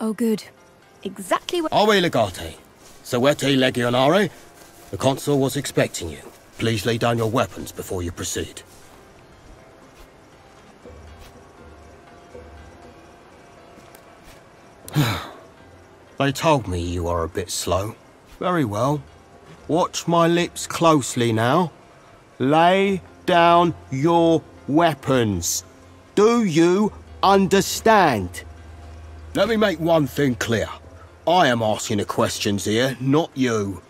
Oh, good. Exactly what... Are we, Legate? Sowete Legionare? The consul was expecting you. Please lay down your weapons before you proceed. They told me you are a bit slow. Very well. Watch my lips closely now. Lay down your weapons. Do you understand? Let me make one thing clear. I am asking the questions here, not you.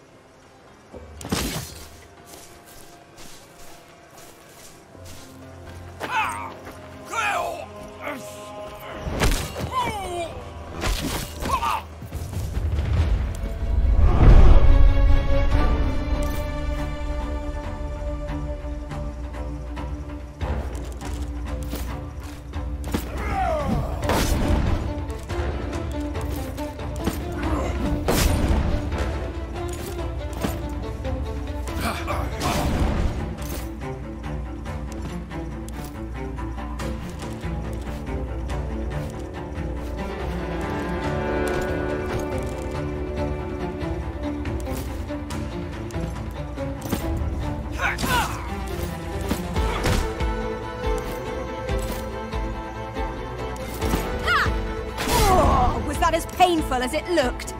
Was that as painful as it looked?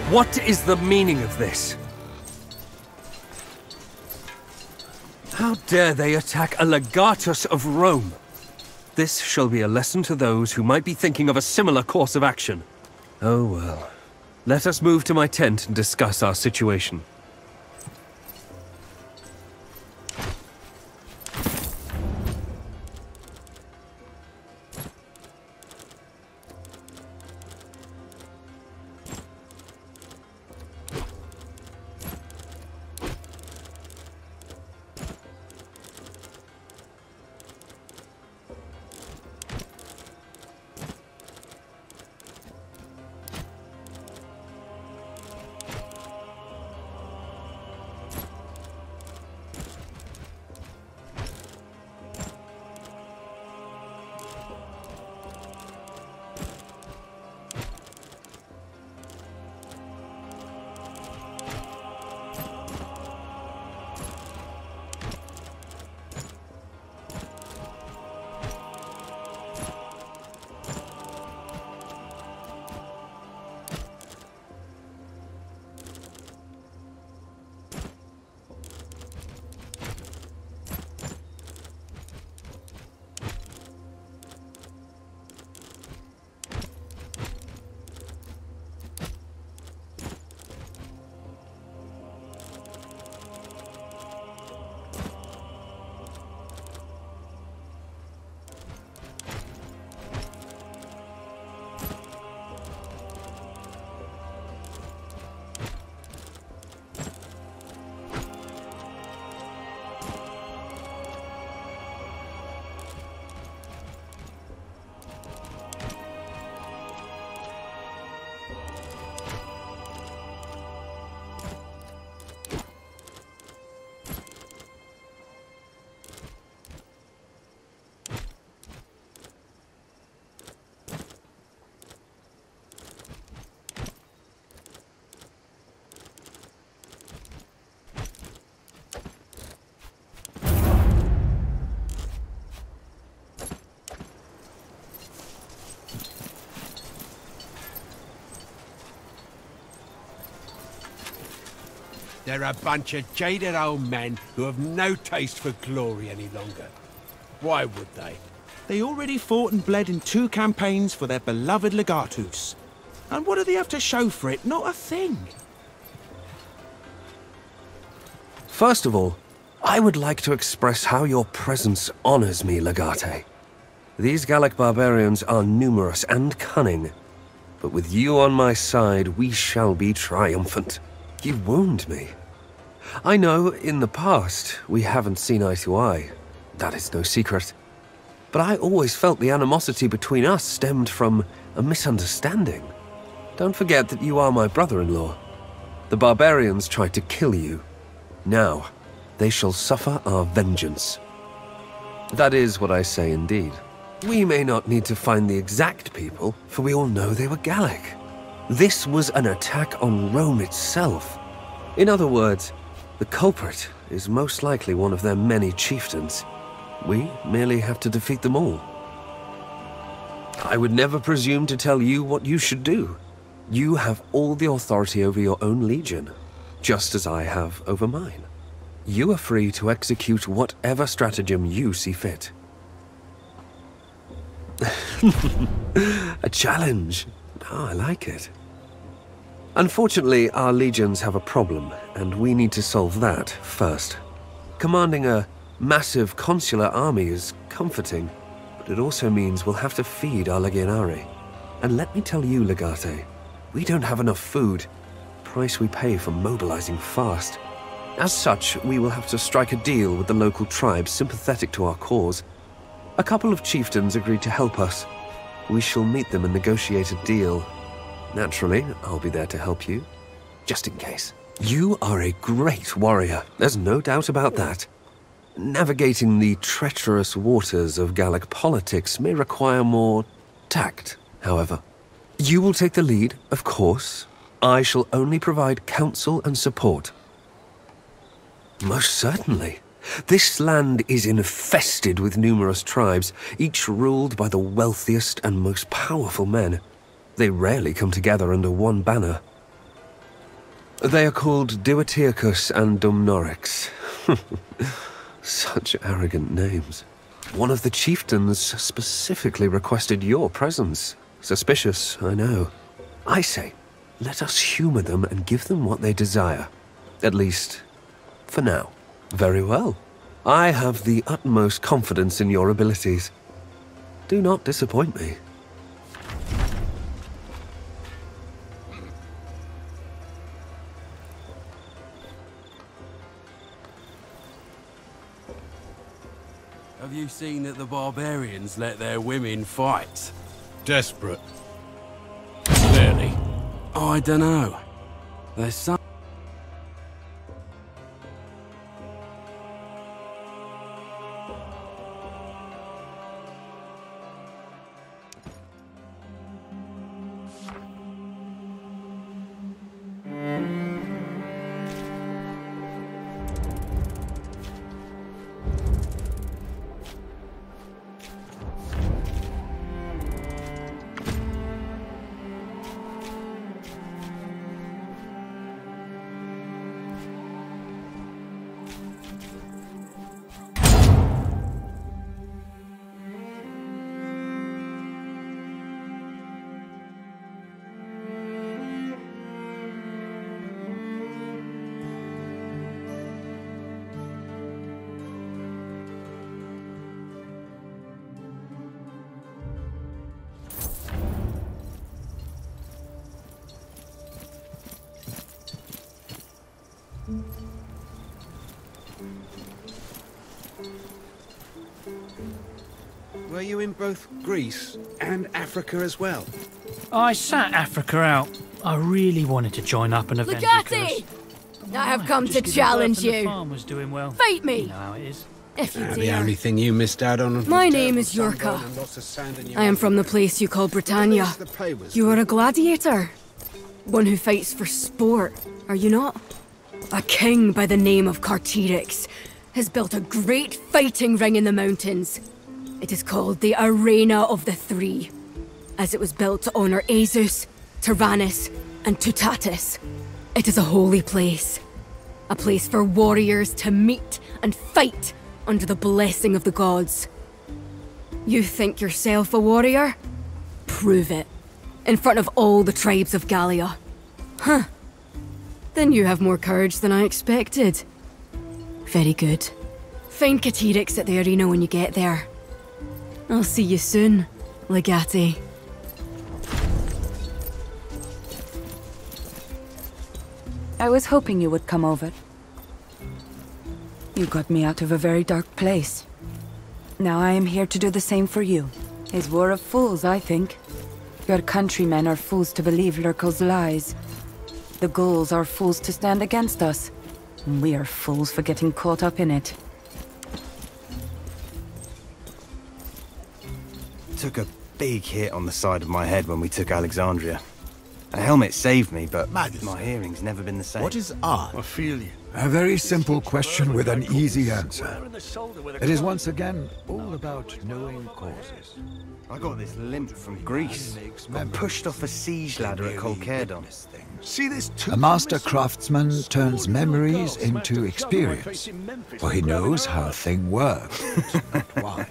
What is the meaning of this? How dare they attack a legatus of Rome? This shall be a lesson to those who might be thinking of a similar course of action. Oh well. Let us move to my tent and discuss our situation. They're a bunch of jaded old men who have no taste for glory any longer. Why would they? They already fought and bled in 2 campaigns for their beloved legatus. And what do they have to show for it? Not a thing. First of all, I would like to express how your presence honors me, Legate. These Gallic barbarians are numerous and cunning, but with you on my side, we shall be triumphant. You wound me. I know, in the past, we haven't seen eye to eye. That is no secret. but I always felt the animosity between us stemmed from a misunderstanding. Don't forget that you are my brother-in-law. The barbarians tried to kill you. Now, they shall suffer our vengeance. That is what I say indeed. We may not need to find the exact people, for we all know they were Gallic. This was an attack on Rome itself. In other words, the culprit is most likely one of their many chieftains. We merely have to defeat them all. I would never presume to tell you what you should do. You have all the authority over your own legion, just as I have over mine. You are free to execute whatever stratagem you see fit. A challenge. Oh, I like it. Unfortunately, our legions have a problem, and we need to solve that first. Commanding a massive consular army is comforting, but it also means we'll have to feed our legionari. And let me tell you, Legate, we don't have enough food. Price we pay for mobilizing fast. As such, we will have to strike a deal with the local tribes sympathetic to our cause. A couple of chieftains agreed to help us. We shall meet them and negotiate a deal. Naturally, I'll be there to help you, just in case. You are a great warrior, there's no doubt about that. Navigating the treacherous waters of Gallic politics may require more tact, however. You will take the lead, of course. I shall only provide counsel and support. Most certainly. This land is infested with numerous tribes, each ruled by the wealthiest and most powerful men. They rarely come together under one banner. They are called Duatiacus and Dumnorix. Such arrogant names. One of the chieftains specifically requested your presence. Suspicious, I know. I say, let us humor them and give them what they desire. At least, for now. Very well. I have the utmost confidence in your abilities. Do not disappoint me. Have you seen that the barbarians let their women fight? Desperate. Clearly. I dunno. There's some... Were you in both Greece and Africa as well? I sat Africa out. I really wanted to join up and avenge Legati! I have come to challenge The you. farm was doing well. Fight You me, know how it is. if you The only dare. thing you missed out on was My terrible name is sunburn Yorka. and lots of sand in your I am eyes. from the place you call Britannia. The pay was You are a gladiator. One who fights for sport, are you not? A king by the name of Carterix has built a great fighting ring in the mountains. It is called the Arena of the Three, as it was built to honor Azus, Tyrannus, and Tutatis. It is a holy place. A place for warriors to meet and fight under the blessing of the gods. You think yourself a warrior? Prove it. In front of all the tribes of Gallia. Huh. Then you have more courage than I expected. Very good. Find Carterix at the arena when you get there. I'll see you soon, Legati. I was hoping you would come over. You got me out of a very dark place. Now I am here to do the same for you. His war of fools, I think. Your countrymen are fools to believe Lurko's lies. The ghouls are fools to stand against us. And we are fools for getting caught up in it. Took a big hit on the side of my head when we took Alexandria. A helmet saved me, but my hearing's never been the same. What is art? I feel you. A very simple question with an easy answer. It is once again all about knowing causes. I got this limp from Greece. Got pushed off a siege ladder at Kolkerdon. See this A master craftsman turns memories into experience, for he knows how a thing works, not why.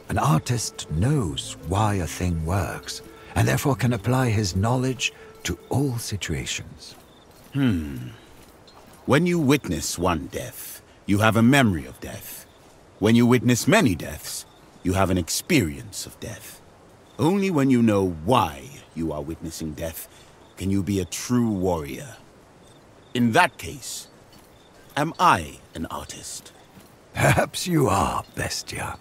An artist knows why a thing works, and therefore can apply his knowledge to all situations. When you witness one death, you have a memory of death. When you witness many deaths, you have an experience of death. Only when you know why you are witnessing death can you be a true warrior. In that case, am I an artist? Perhaps you are, Bestia.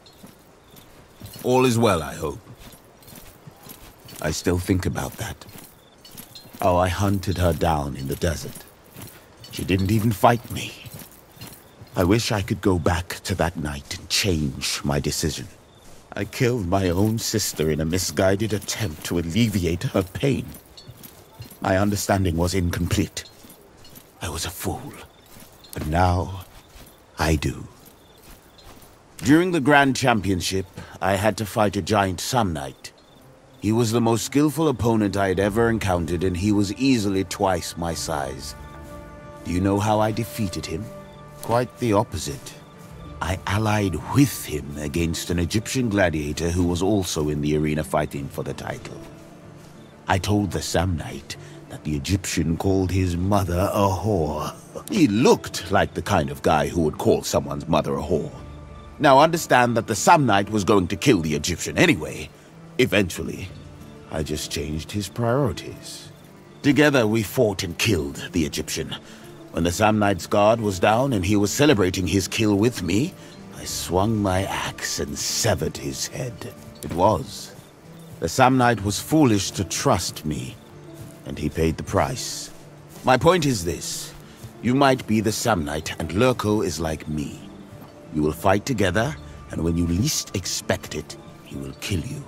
All is well, I hope. I still think about that. How I hunted her down in the desert. She didn't even fight me. I wish I could go back to that night and change my decision. I killed my own sister in a misguided attempt to alleviate her pain. My understanding was incomplete. I was a fool. But now, I do. During the Grand Championship, I had to fight a giant Samnite. He was the most skillful opponent I had ever encountered, and he was easily twice my size. Do you know how I defeated him? Quite the opposite. I allied with him against an Egyptian gladiator who was also in the arena fighting for the title. I told the Samnite that the Egyptian called his mother a whore. He looked like the kind of guy who would call someone's mother a whore. Now understand that the Samnite was going to kill the Egyptian anyway. Eventually, I just changed his priorities. Together we fought and killed the Egyptian. When the Samnite's guard was down and he was celebrating his kill with me, I swung my axe and severed his head. It was. The Samnite was foolish to trust me, and he paid the price. My point is this. You might be the Samnite, and Lurko is like me. You will fight together, and when you least expect it, he will kill you.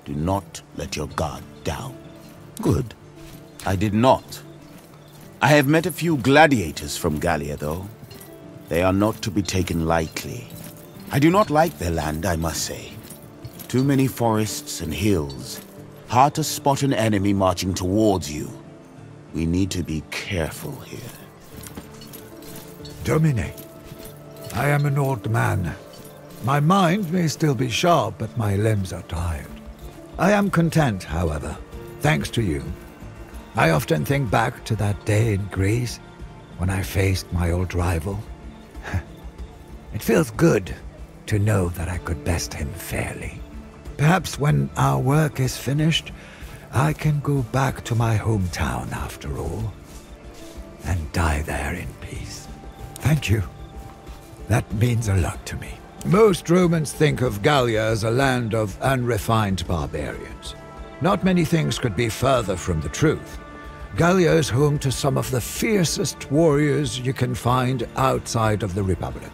Do not let your guard down. Good. I did not. I have met a few gladiators from Gallia, though. They are not to be taken lightly. I do not like their land, I must say. Too many forests and hills. Hard to spot an enemy marching towards you. We need to be careful here. Domine, I am an old man. My mind may still be sharp, but my limbs are tired. I am content, however, thanks to you. I often think back to that day in Greece, when I faced my old rival. It feels good to know that I could best him fairly. Perhaps when our work is finished, I can go back to my hometown after all, and die there in peace. Thank you. That means a lot to me. Most Romans think of Gallia as a land of unrefined barbarians. Not many things could be further from the truth. Gallia is home to some of the fiercest warriors you can find outside of the Republic.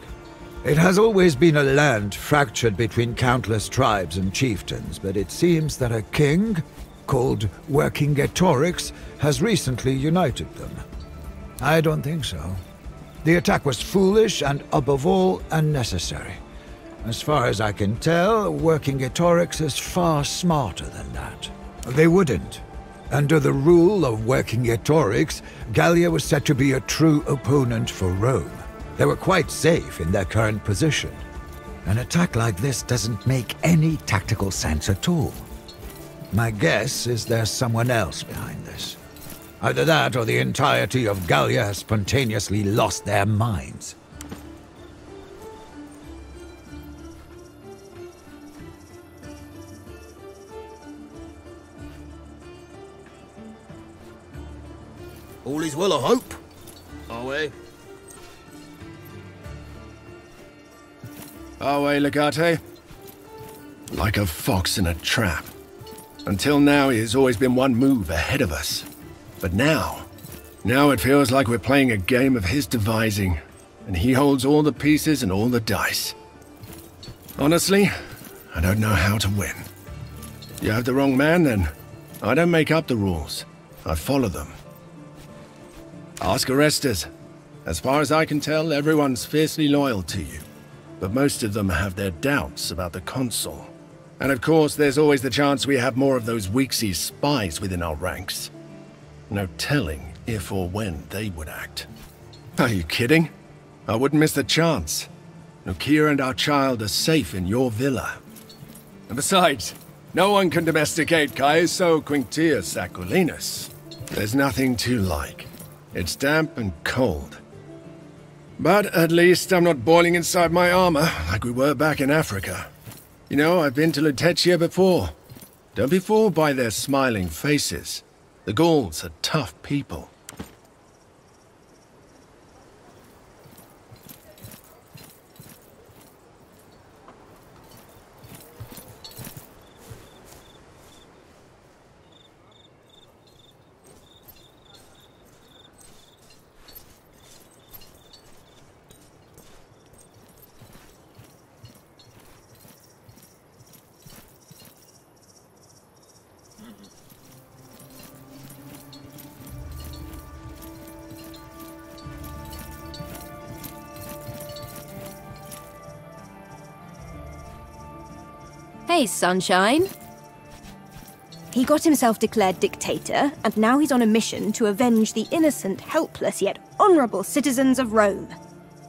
It has always been a land fractured between countless tribes and chieftains, but it seems that a king, called Vercingetorix, has recently united them. I don't think so. The attack was foolish and, above all, unnecessary. As far as I can tell, Vercingetorix is far smarter than that. They wouldn't. Under the rule of Vercingetorix, Gallia was said to be a true opponent for Rome. They were quite safe in their current position. An attack like this doesn't make any tactical sense at all. My guess is there's someone else behind this. Either that or the entirety of Gallia has spontaneously lost their minds. All is well, I hope. Are we? Our way, Legate? Like a fox in a trap. Until now, he has always been one move ahead of us. But now it feels like we're playing a game of his devising, and he holds all the pieces and all the dice. Honestly, I don't know how to win. You have the wrong man, then. I don't make up the rules. I follow them. Ask Orestes. As far as I can tell, everyone's fiercely loyal to you. But most of them have their doubts about the consul. And of course, there's always the chance we have more of those Weeksy spies within our ranks. No telling if or when they would act. Are you kidding? I wouldn't miss the chance. Nokia and our child are safe in your villa. And besides, no one can domesticate Caeso Quinctius Aquilinus. There's nothing to like. It's damp and cold. But at least I'm not boiling inside my armor like we were back in Africa. You know, I've been to Lutetia before. Don't be fooled by their smiling faces. The Gauls are tough people. Hey, sunshine. He got himself declared dictator, and now he's on a mission to avenge the innocent, helpless, yet honorable citizens of Rome.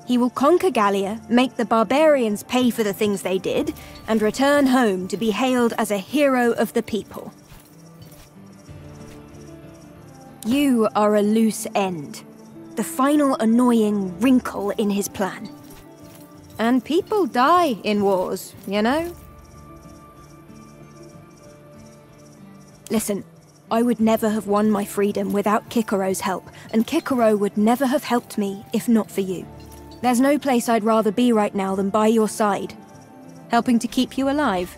He will conquer Gallia, make the barbarians pay for the things they did, and return home to be hailed as a hero of the people. You are a loose end. The final annoying wrinkle in his plan. And people die in wars, you know? Listen, I would never have won my freedom without Kikaro's help, and Kikaro would never have helped me if not for you. There's no place I'd rather be right now than by your side, helping to keep you alive.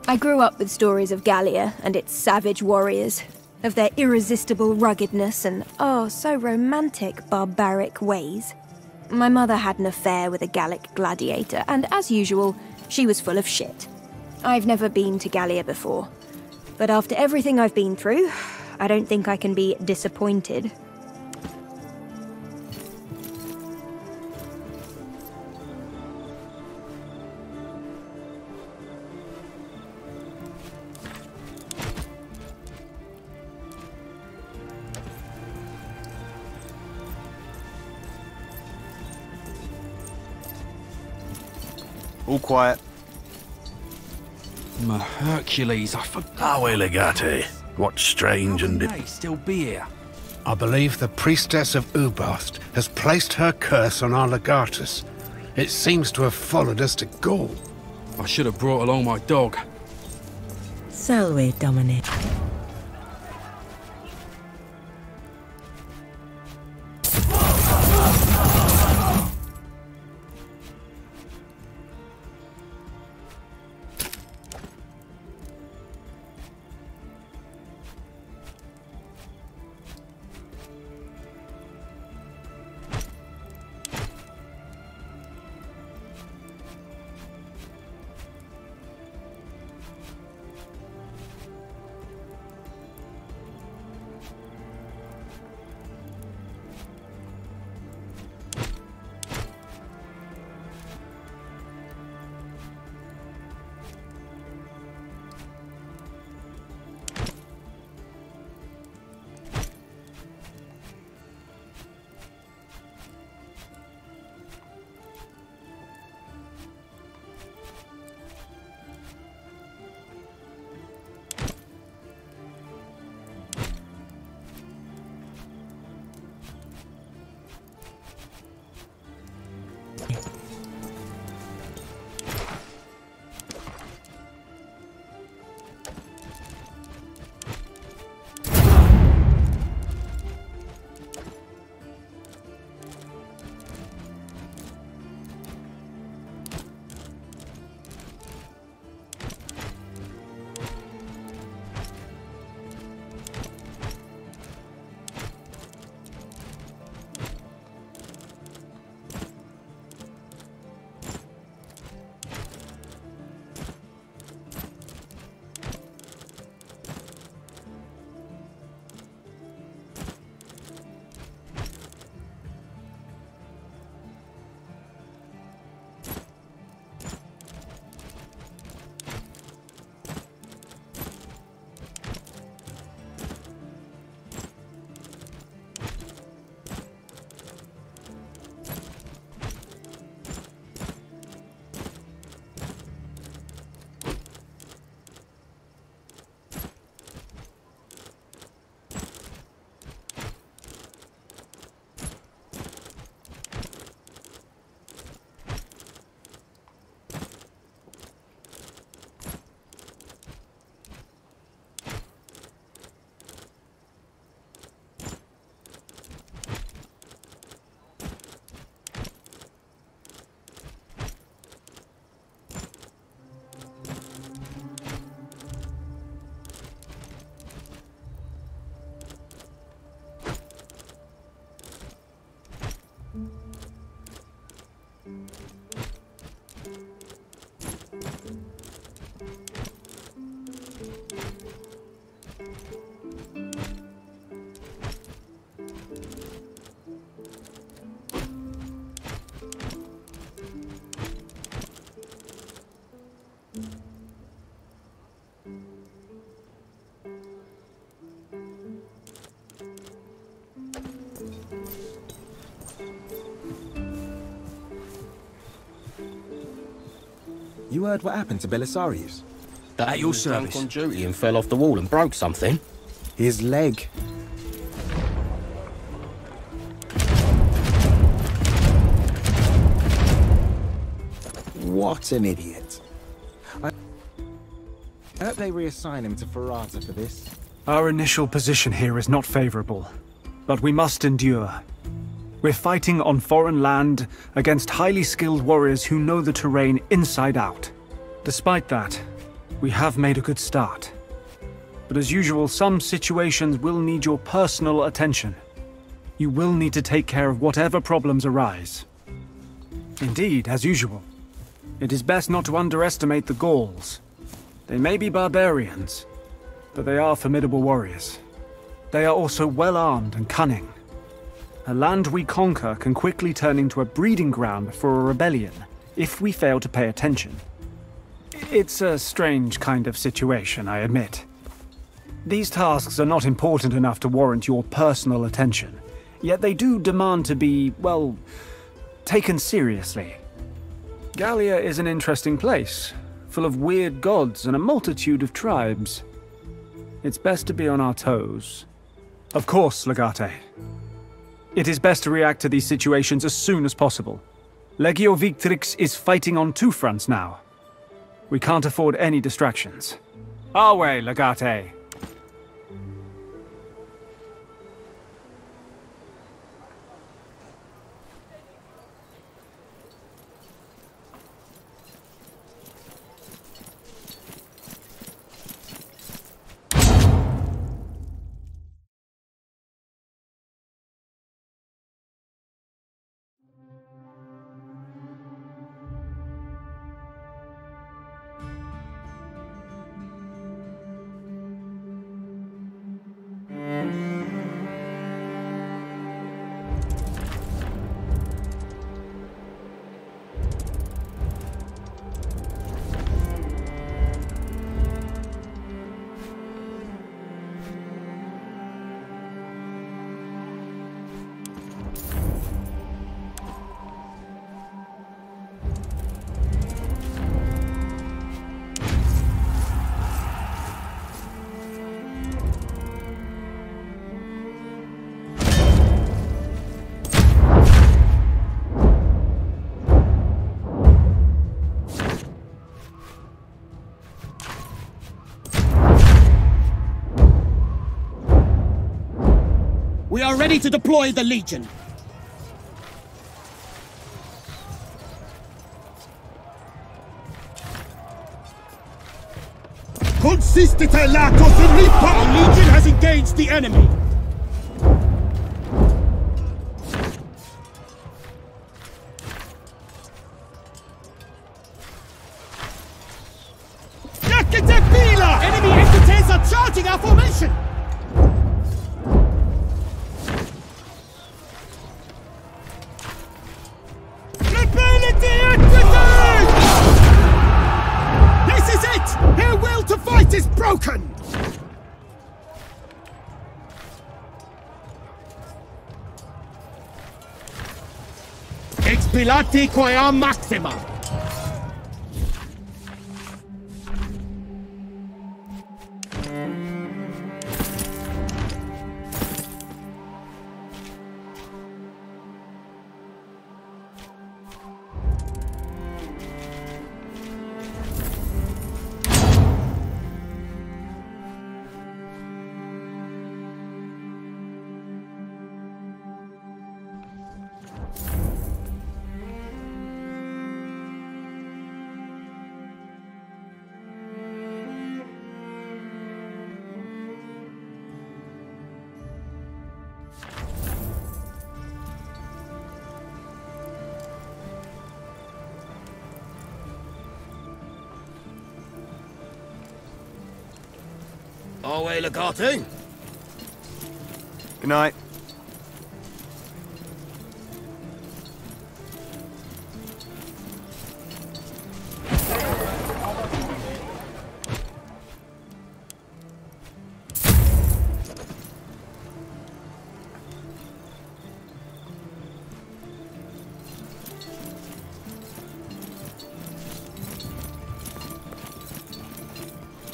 I grew up with stories of Gallia and its savage warriors, of their irresistible ruggedness and, oh, so romantic, barbaric ways. My mother had an affair with a Gallic gladiator, and as usual, she was full of shit. I've never been to Gallia before. But after everything I've been through, I don't think I can be disappointed. All quiet. My Hercules, I forgot. Our way, Legate. What strange and... How can they still be here? I believe the priestess of Ubost has placed her curse on our legatus. It seems to have followed us to Gaul. I should have brought along my dog. Salve, Dominic. You heard what happened to Belisarius? That At your was drunk service. on duty and fell off the wall and broke something. His leg. What an idiot. I hope they reassign him to Ferrata for this. Our initial position here is not favorable, but we must endure. We're fighting on foreign land against highly skilled warriors who know the terrain inside out. Despite that, we have made a good start. But as usual, some situations will need your personal attention. You will need to take care of whatever problems arise. Indeed, as usual, it is best not to underestimate the Gauls. They may be barbarians, but they are formidable warriors. They are also well-armed and cunning. A land we conquer can quickly turn into a breeding ground for a rebellion, if we fail to pay attention. It's a strange kind of situation, I admit. These tasks are not important enough to warrant your personal attention, yet they do demand to be, well, taken seriously. Gallia is an interesting place, full of weird gods and a multitude of tribes. It's best to be on our toes. Of course, Legate. It is best to react to these situations as soon as possible. Legio Victrix is fighting on two fronts now. We can't afford any distractions. Our way, Legate. We are ready to deploy the Legion. Consistite latos in ripa! Our Legion has engaged the enemy. Yakete Pila! Enemy entities are charging our formation! This is it! Their will to fight is broken! Expilati quia maxima! Our way, Legate. Good night.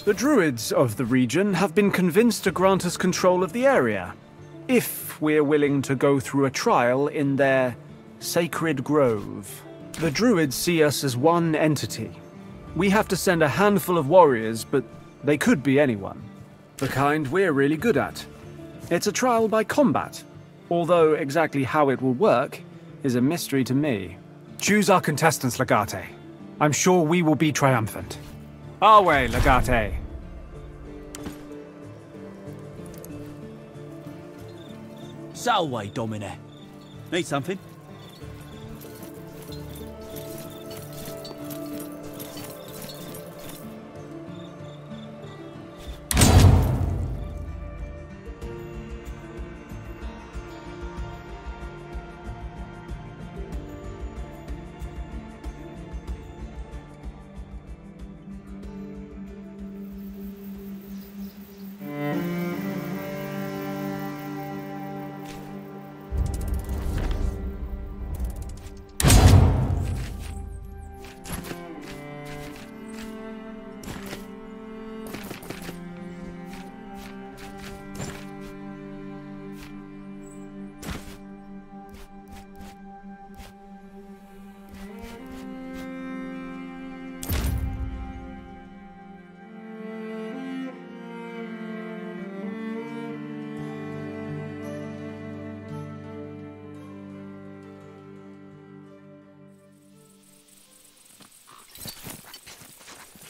The druids of the region have been convinced to grant us control of the area, if we're willing to go through a trial in their sacred grove. The druids see us as one entity. We have to send a handful of warriors, but they could be anyone. The kind we're really good at. It's a trial by combat, although exactly how it will work is a mystery to me. Choose our contestants, Legate. I'm sure we will be triumphant. Our way, Legate. Salve, Domine. Need something?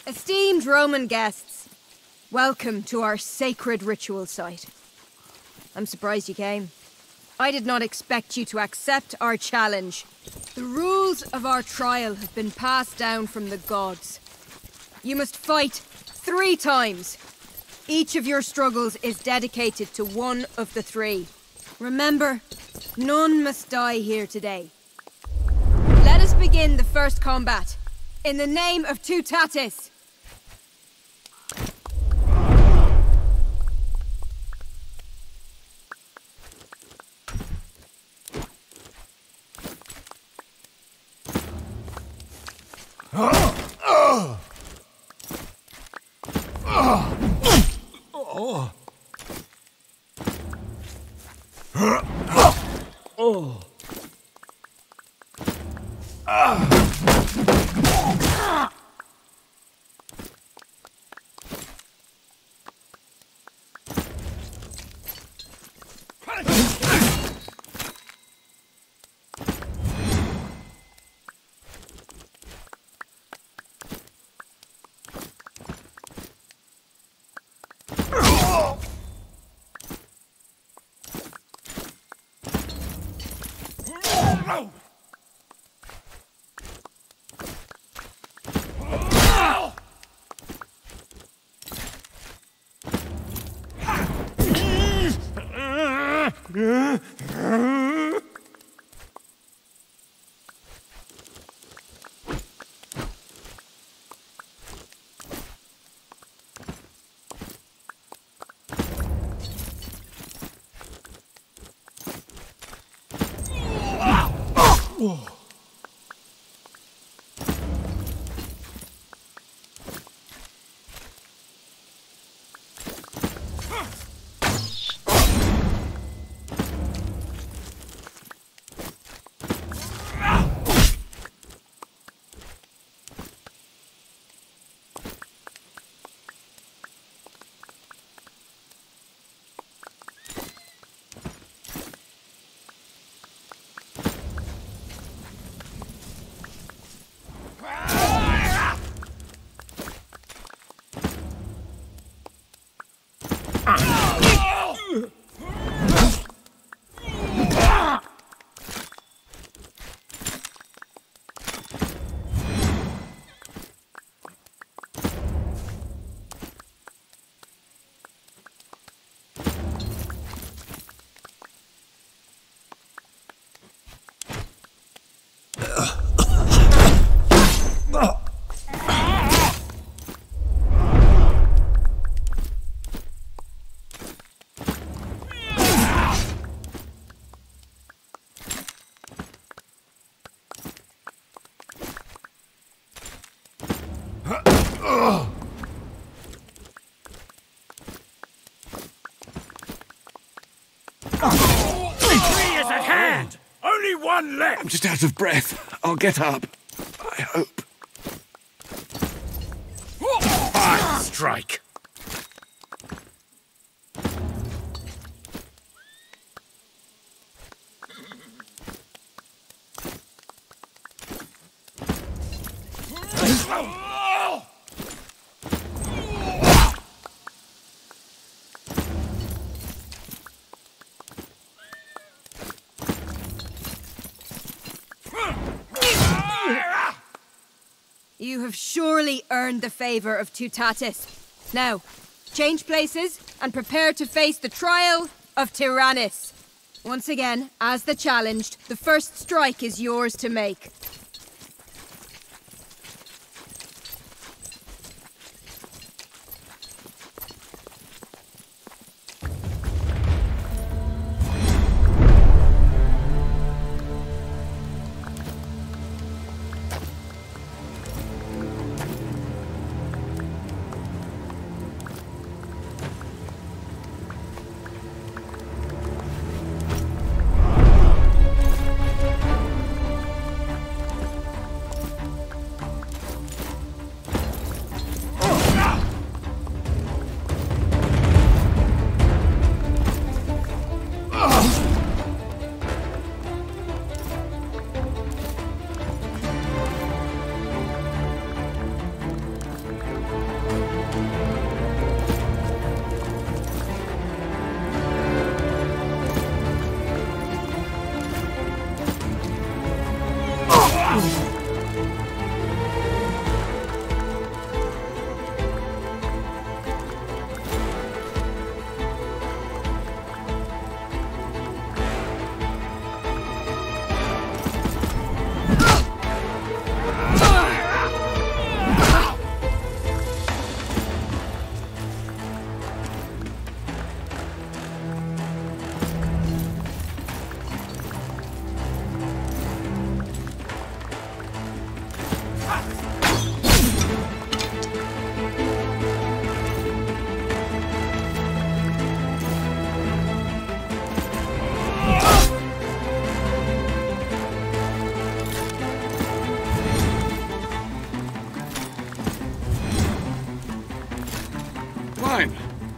Esteemed Roman guests, welcome to our sacred ritual site. I'm surprised you came. I did not expect you to accept our challenge. The rules of our trial have been passed down from the gods. You must fight 3 times. Each of your struggles is dedicated to one of the 3. Remember, none must die here today. Let us begin the first combat. In the name of Tutatis. only one left! I'm just out of breath. I'll get up. I hope. Fine strike! You have surely earned the favor of Tutatis. Now, change places and prepare to face the trial of Tyrannus. Once again, as the challenged, the first strike is yours to make.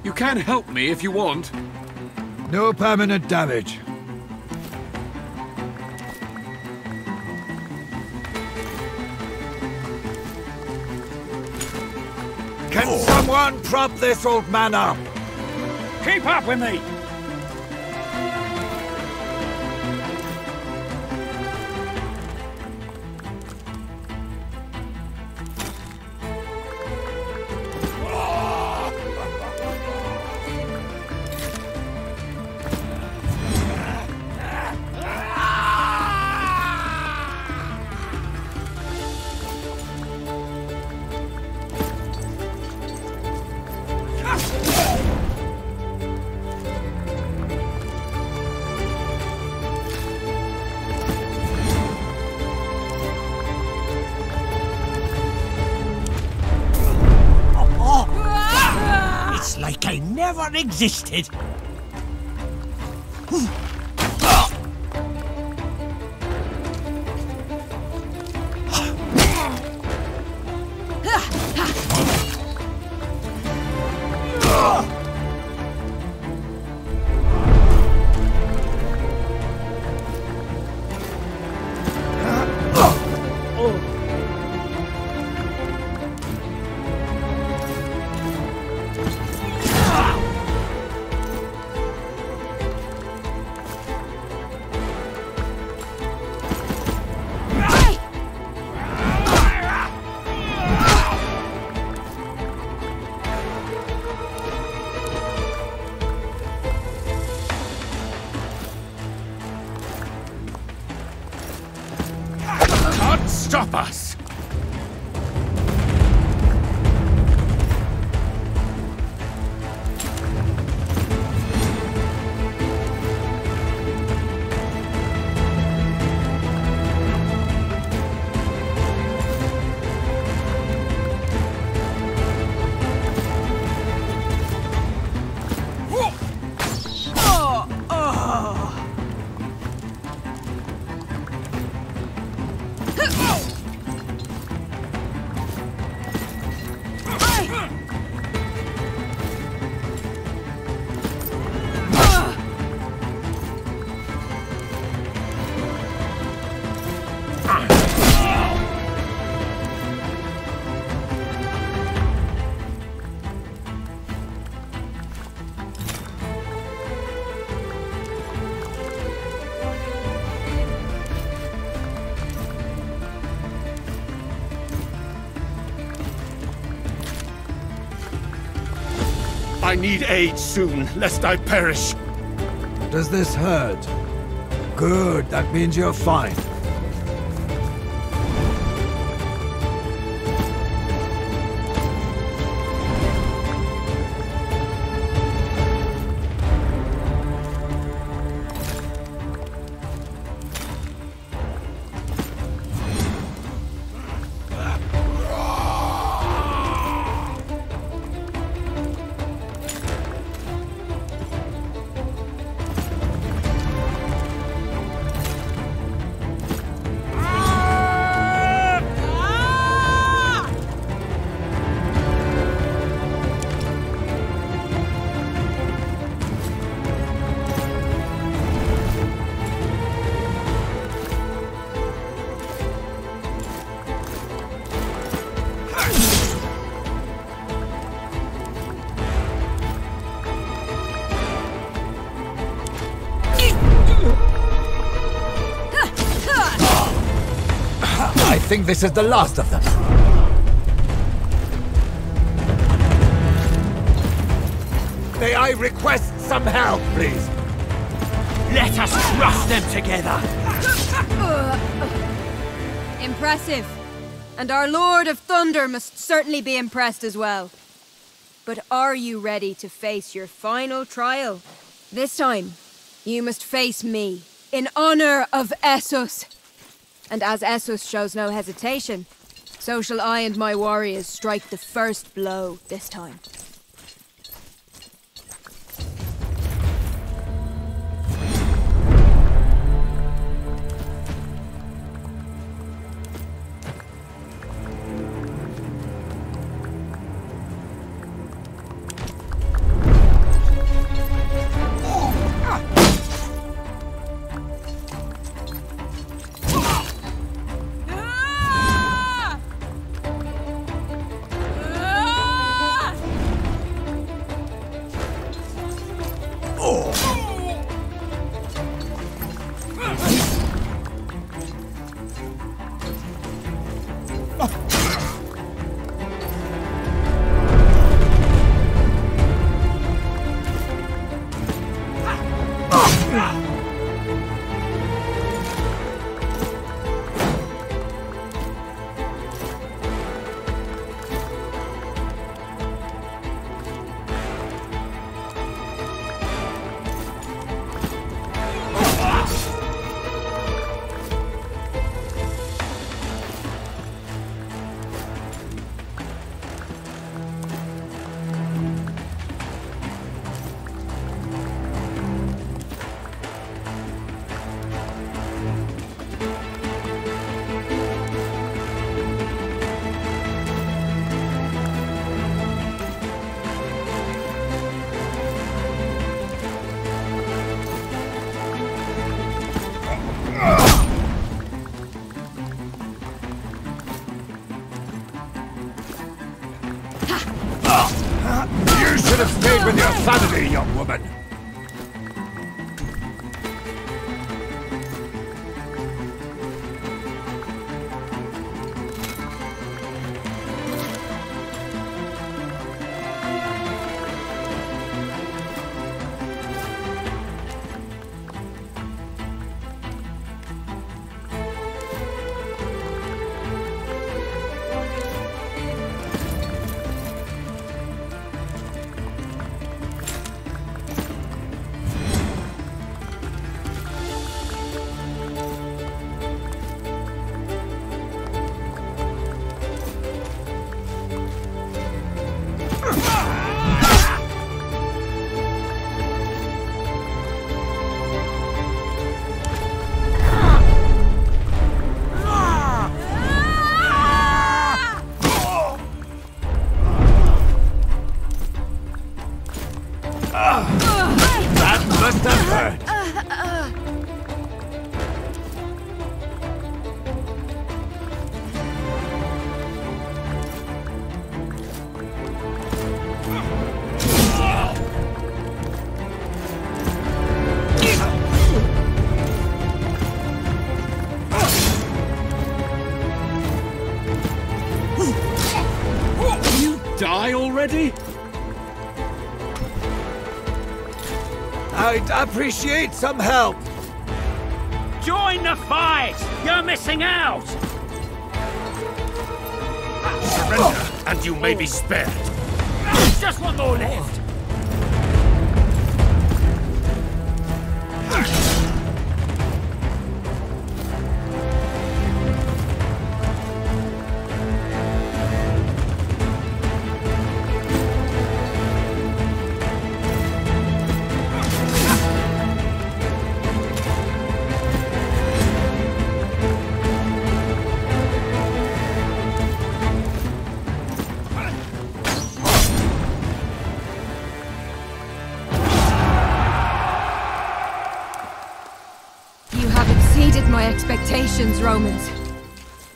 You can help me if you want. No permanent damage. Can someone prop this old man up? Keep up with me! It's like I never existed. Stop us! I need aid soon, lest I perish. Does this hurt? Good, that means you're fine. I think this is the last of them. May I request some help, please? Let us crush them together! Impressive. And our Lord of Thunder must certainly be impressed as well. But are you ready to face your final trial? This time, you must face me, in honor of Essos. And as Essos shows no hesitation, so shall I and my warriors strike the first blow this time. You should have stayed with your family, young woman. That must have hurt. You die already? I'd appreciate some help. Join the fight! You're missing out! Surrender, and you may be spared. Just one more left! My expectations, Romans.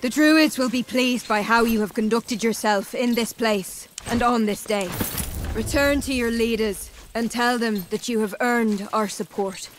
The Druids will be pleased by how you have conducted yourself in this place and on this day. Return to your leaders and tell them that you have earned our support.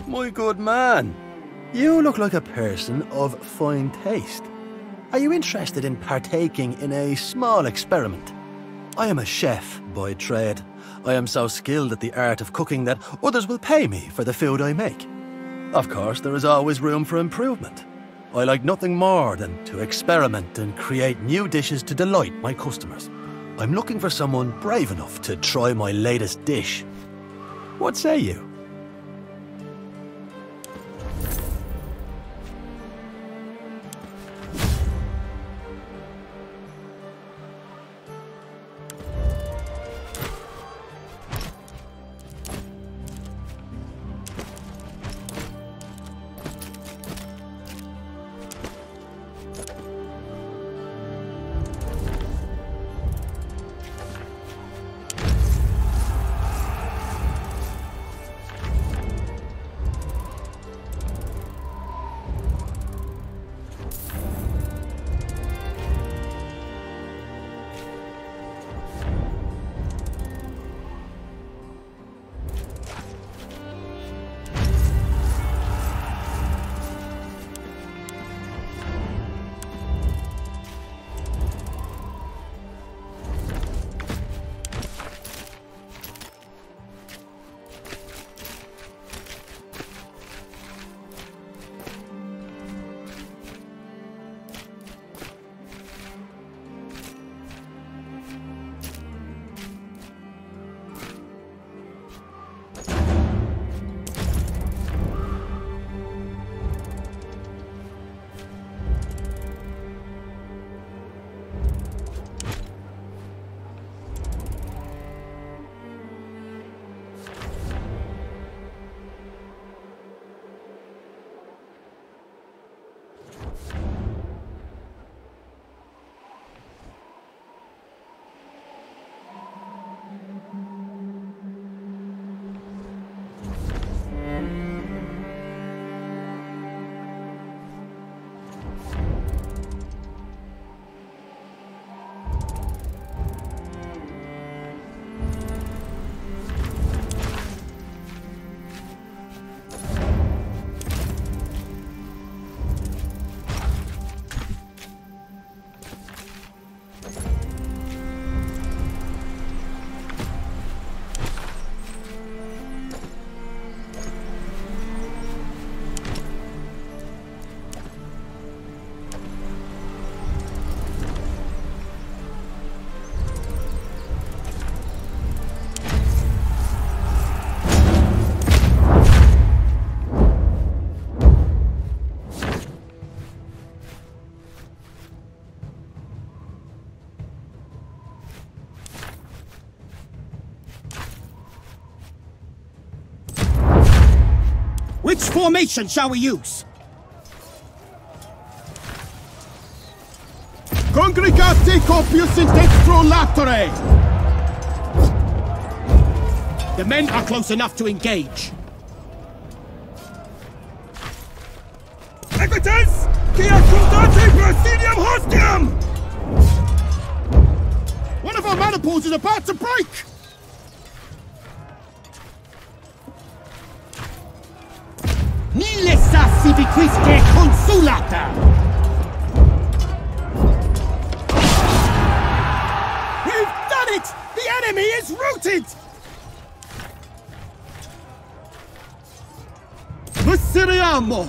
My good man, you look like a person of fine taste. Are you interested in partaking in a small experiment? I am a chef by trade. I am so skilled at the art of cooking that others will pay me for the food I make. Of course, there is always room for improvement. I like nothing more than to experiment and create new dishes to delight my customers. I'm looking for someone brave enough to try my latest dish. What say you? Which formation shall we use? Congregate copius in dextro latere! The men are close enough to engage. Equites! Qui accusate presidium hostium! One of our maniples is about to break! Nilessa civiquisque consulata! We've done it! The enemy is routed! Visceriamo!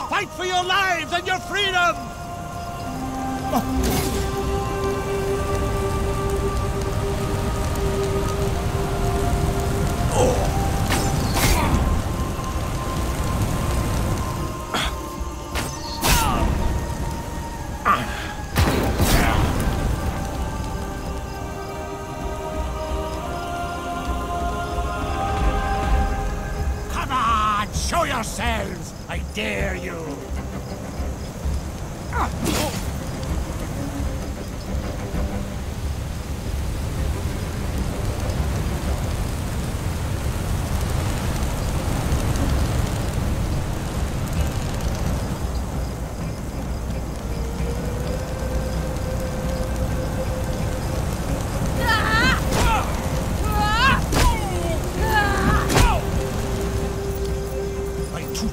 Fight for your lives and your freedom! Come on, show yourselves! I dare you!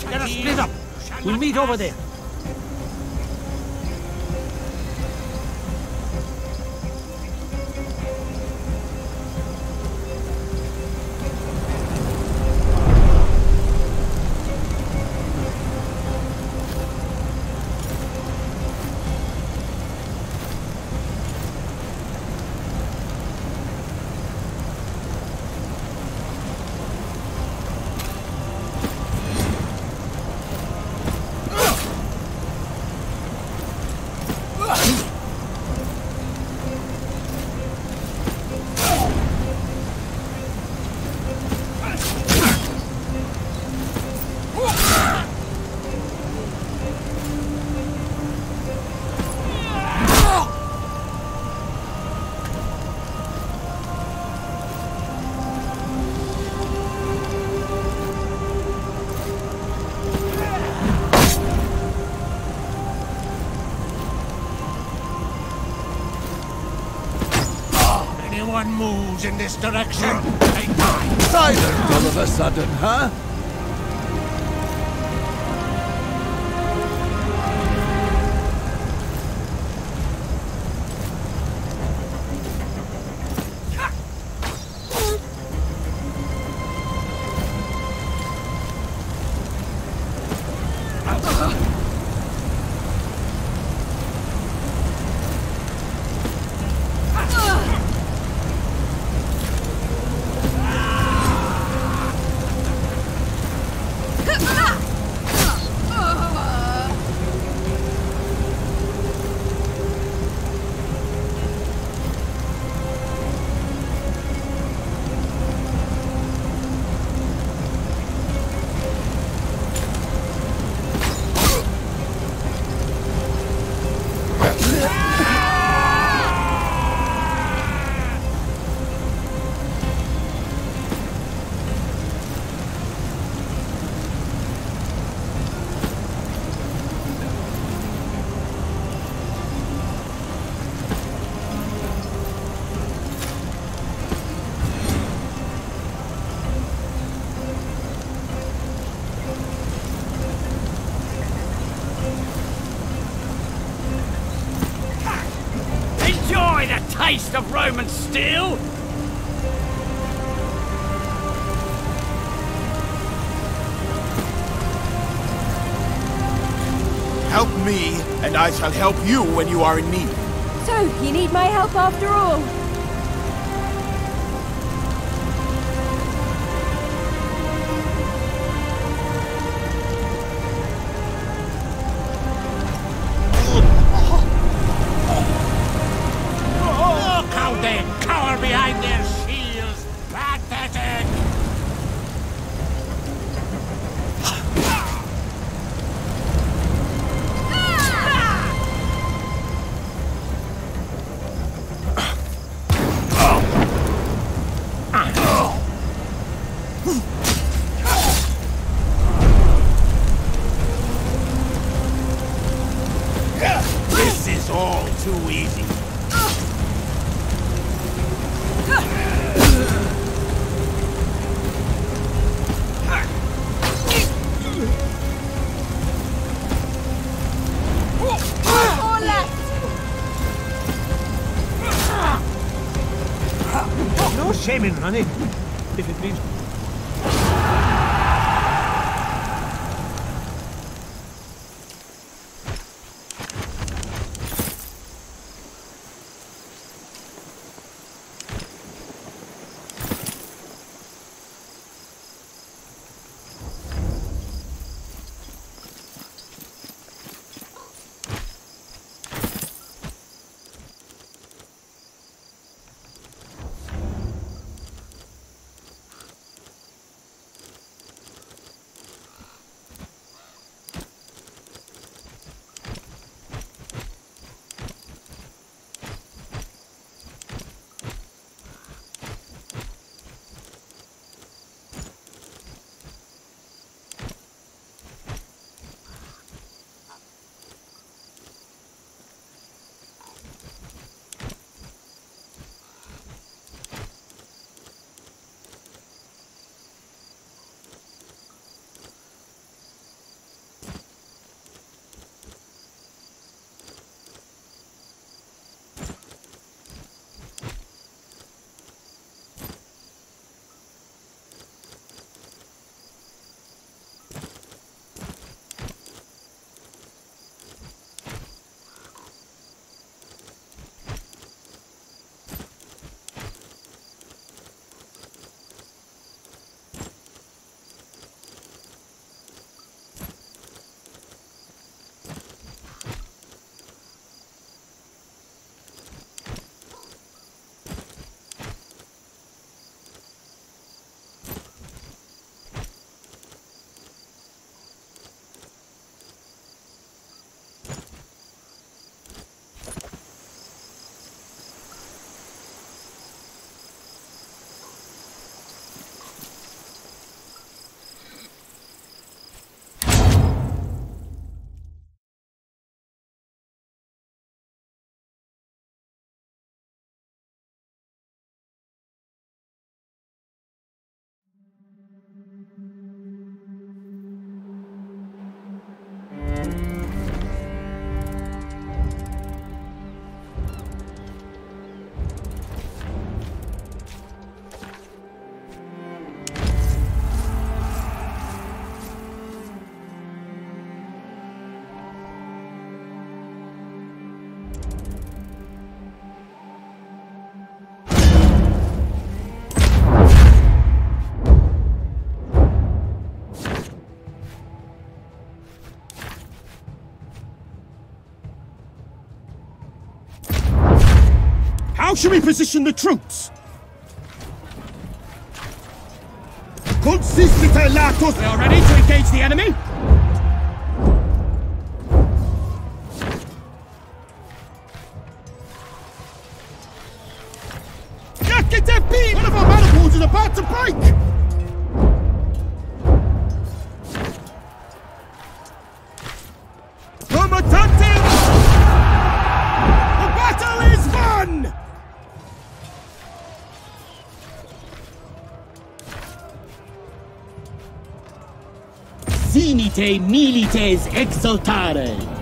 Let us split up! We'll meet over there! anyone moves in this direction, they die. Silent all of a sudden, huh? Enjoy the taste of Roman steel! Help me, and I shall help you when you are in need. So, you need my help after all? Look how they cower behind their shields! Pathetic! This is all too easy. No shame in running, if it means... How should we position the troops? Consistite latos! We are ready to engage the enemy? One of our manifolds is about to break! Combatantes! The battle is won! Sinite milites exultare!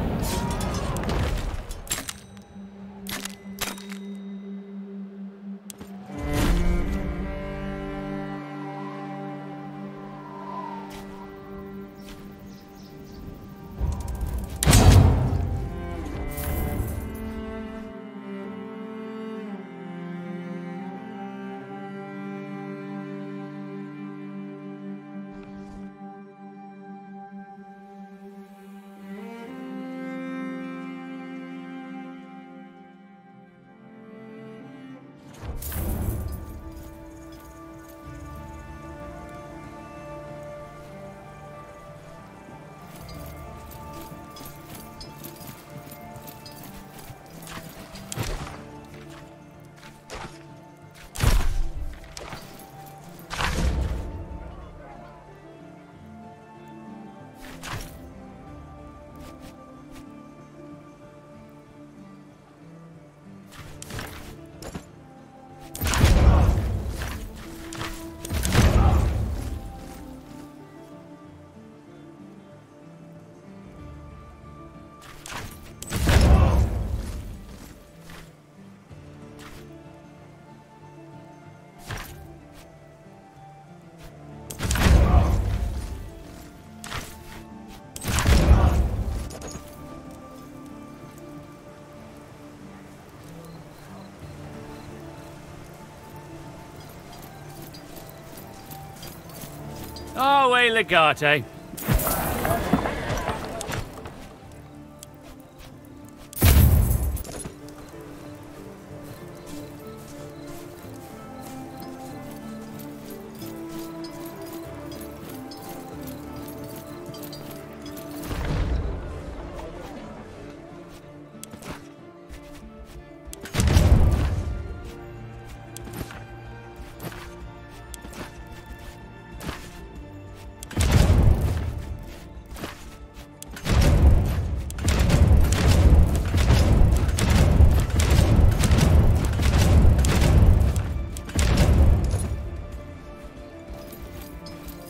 Away, Legate.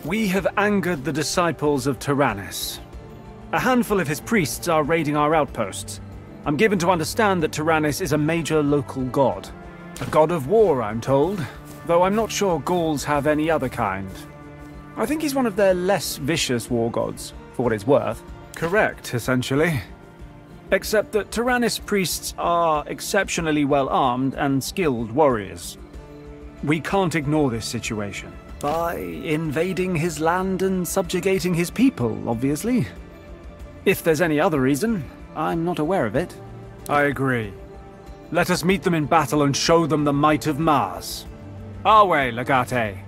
We have angered the disciples of Tyrannus. A handful of his priests are raiding our outposts. I'm given to understand that Tyrannus is a major local god. A god of war, I'm told, though I'm not sure Gauls have any other kind. I think he's one of their less vicious war gods, for what it's worth. Correct, essentially. Except that Tyrannus priests are exceptionally well armed and skilled warriors. We can't ignore this situation. By invading his land and subjugating his people, obviously. If there's any other reason, I'm not aware of it. I agree. Let us meet them in battle and show them the might of Mars. Our way, Legate.